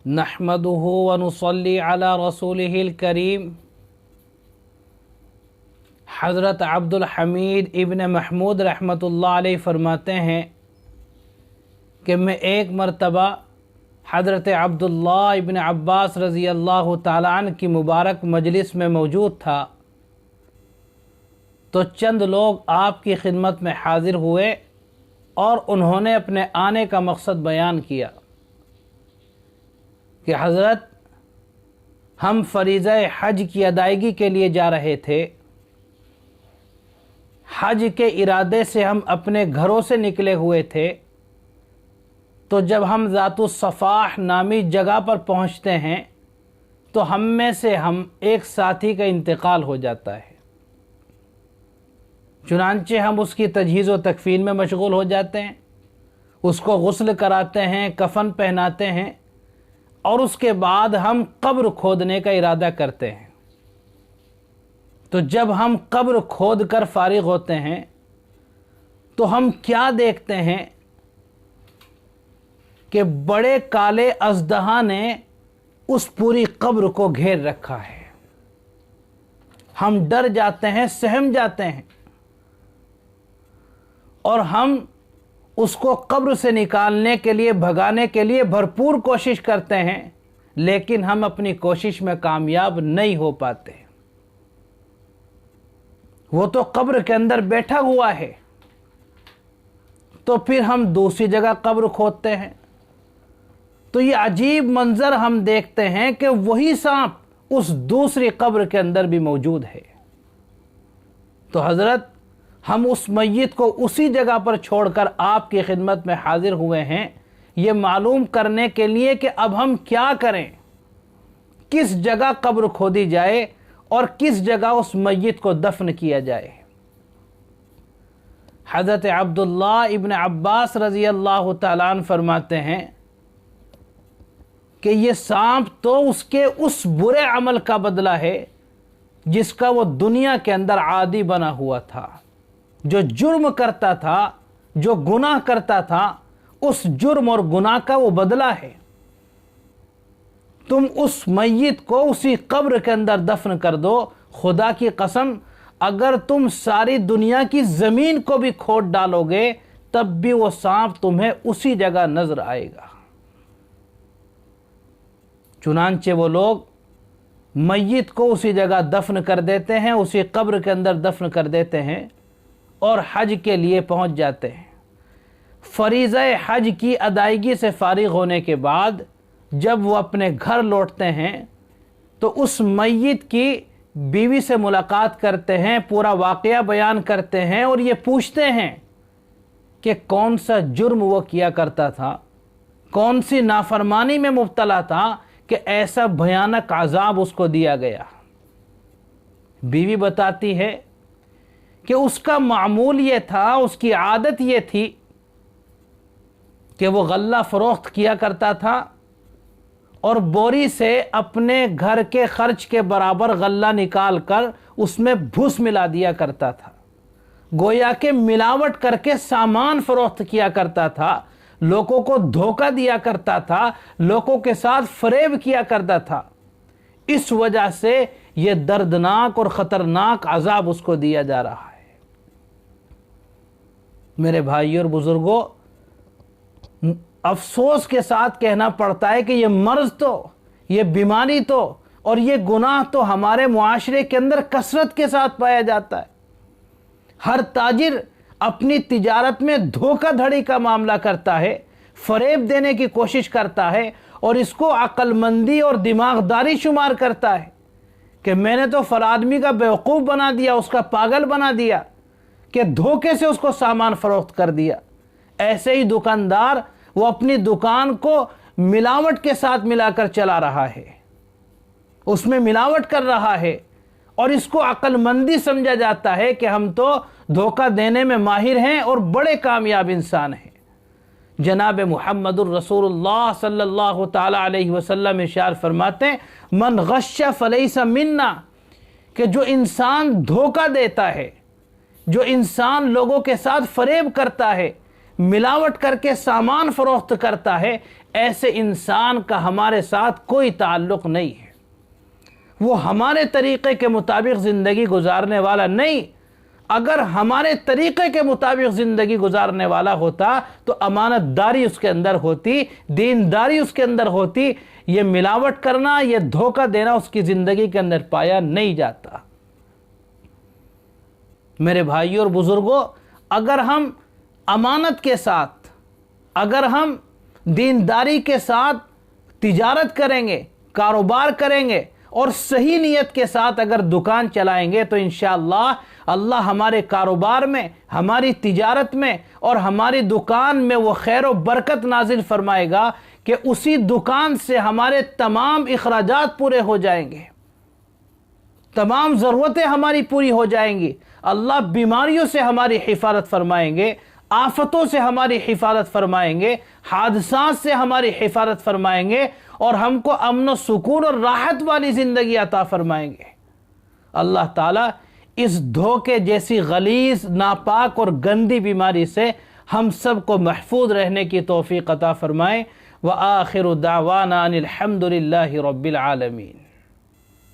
नहमदुहु व नुसल्ली अला रसूलिहिल करीम। हज़रत अब्दुल हमीद इब्न महमूद रहमतुल्लाह अलैह फरमाते हैं कि मैं एक मरतबा हज़रत अब्दुल्लाह इब्न अब्बास रज़ी अल्लाह ताला अन्हु की मुबारक मजलिस में मौजूद था, तो चंद लोग आपकी खिदमत में हाज़िर हुए और उन्होंने अपने आने का मकसद बयान किया कि हज़रत, हम फ़रीज़ा हज की अदायगी के लिए जा रहे थे। हज के इरादे से हम अपने घरों से निकले हुए थे, तो जब हम ज़ातुस सफ़ाह नामी जगह पर पहुंचते हैं तो हम में से एक साथी का इंतकाल हो जाता है। चुनांचे हम उसकी तजहीज़ व तकफ़ीन में मशगूल हो जाते हैं, उसको गुस्ल कराते हैं, कफ़न पहनाते हैं और उसके बाद हम कब्र खोदने का इरादा करते हैं। तो जब हम कब्र खोद कर फारिग होते हैं तो हम क्या देखते हैं कि बड़े काले अज़दहा ने उस पूरी कब्र को घेर रखा है। हम डर जाते हैं, सहम जाते हैं और हम उसको कब्र से निकालने के लिए, भगाने के लिए भरपूर कोशिश करते हैं, लेकिन हम अपनी कोशिश में कामयाब नहीं हो पाते। वो तो कब्र के अंदर बैठा हुआ है। तो फिर हम दूसरी जगह कब्र खोदते हैं तो ये अजीब मंजर हम देखते हैं कि वही सांप उस दूसरी कब्र के अंदर भी मौजूद है। तो हज़रत, हम उस मय्यत को उसी जगह पर छोड़कर आपकी खिदमत में हाजिर हुए हैं, ये मालूम करने के लिए कि अब हम क्या करें, किस जगह कब्र खोदी जाए और किस जगह उस मय्यत को दफन किया जाए। हज़रत अब्दुल्लाह इब्न अब्बास रज़ी अल्लाह ताला अन्हु फरमाते हैं कि ये सांप तो उसके उस बुरे अमल का बदला है जिसका वो दुनिया के अंदर आदी बना हुआ था। जो जुर्म करता था, जो गुनाह करता था, उस जुर्म और गुनाह का वो बदला है। तुम उस मय्यत को उसी कब्र के अंदर दफन कर दो, खुदा की कसम, अगर तुम सारी दुनिया की ज़मीन को भी खोद डालोगे तब भी वो सांप तुम्हें उसी जगह नजर आएगा। चुनांचे वो लोग मय्यत को उसी जगह दफन कर देते हैं, उसी कब्र के अंदर दफन कर देते हैं और हज के लिए पहुंच जाते हैं। फरीज़ा हज की अदायगी से फारिग होने के बाद जब वो अपने घर लौटते हैं तो उस मय्यत की बीवी से मुलाकात करते हैं, पूरा वाक़या बयान करते हैं और ये पूछते हैं कि कौन सा जुर्म वो किया करता था, कौन सी नाफरमानी में मुब्तला था कि ऐसा भयानक अज़ाब उसको दिया गया। बीवी बताती है कि उसका मामूल ये था, उसकी आदत ये थी कि वो गल्ला फ़रोख्त किया करता था और बोरी से अपने घर के खर्च के बराबर गल्ला निकाल कर उसमें भूस मिला दिया करता था। गोया के मिलावट करके सामान फ़रोख्त किया करता था, लोगों को धोखा दिया करता था, लोगों के साथ फरेब किया करता था। इस वजह से यह दर्दनाक और ख़तरनाक अज़ाब उसको दिया जा रहा है। मेरे भाइयों और बुज़ुर्गों, अफसोस के साथ कहना पड़ता है कि ये मर्ज़ तो, ये बीमारी तो और ये गुनाह तो हमारे मुआशरे के अंदर कसरत के साथ पाया जाता है। हर ताजिर अपनी तिजारत में धोखाधड़ी का मामला करता है, फरेब देने की कोशिश करता है और इसको अक्लमंदी और दिमागदारी शुमार करता है कि मैंने तो फला आदमी का बेवकूफ़ बना दिया, उसका पागल बना दिया कि धोखे से उसको सामान फरोख्त कर दिया। ऐसे ही दुकानदार वो अपनी दुकान को मिलावट के साथ मिलाकर चला रहा है, उसमें मिलावट कर रहा है और इसको अक्लमंदी समझा जाता है कि हम तो धोखा देने में माहिर हैं और बड़े कामयाब इंसान हैं। जनाब मुहम्मदुर रसूलुल्लाह सल्लल्लाहु ताला अलैहि वसल्लम इरशाद फरमाते हैं, मन गश्शा फलैसा मिन्ना, कि जो इंसान धोखा देता है, जो इंसान लोगों के साथ फरेब करता है, ملاوٹ کر کے سامان فروخت کرتا ہے، ایسے انسان کا ہمارے ساتھ کوئی تعلق نہیں ہے، وہ ہمارے طریقے کے مطابق زندگی گزارنے والا نہیں۔ اگر ہمارے طریقے کے مطابق زندگی گزارنے والا ہوتا تو امانت داری اس کے اندر ہوتی، دینداری اس کے اندر ہوتی، یہ ملاوٹ کرنا، یہ دھوکہ دینا اس کی زندگی کے اندر پایا نہیں جاتا۔ میرے بھائیوں اور بزرگوں، اگر ہم امانت کے ساتھ، اگر ہم دینداری کے ساتھ تجارت کریں گے، کاروبار کریں گے اور صحیح نیت کے ساتھ اگر دکان چلائیں گے تو انشاءاللہ اللہ ہمارے کاروبار میں، ہماری تجارت میں اور ہماری دکان میں وہ خیر و برکت نازل فرمائے گا کہ اسی دکان سے ہمارے تمام اخراجات پورے ہو جائیں گے، تمام ضرورتیں ہماری پوری ہو جائیں گی۔ اللہ بیماریوں سے ہماری حفاظت فرمائیں گے، آفتوں سے ہماری حفاظت فرمائیں گے، حادثات سے ہماری حفاظت فرمائیں گے اور ہم کو امن و سکون اور راحت والی زندگی عطا فرمائیں گے۔ اللہ تعالیٰ اس دھوکے جیسی غلیظ، ناپاک اور گندی بیماری سے ہم سب کو محفوظ رہنے کی توفیق عطا فرمائیں۔ وآخر دعوانا ان الحمد للہ رب العالمین۔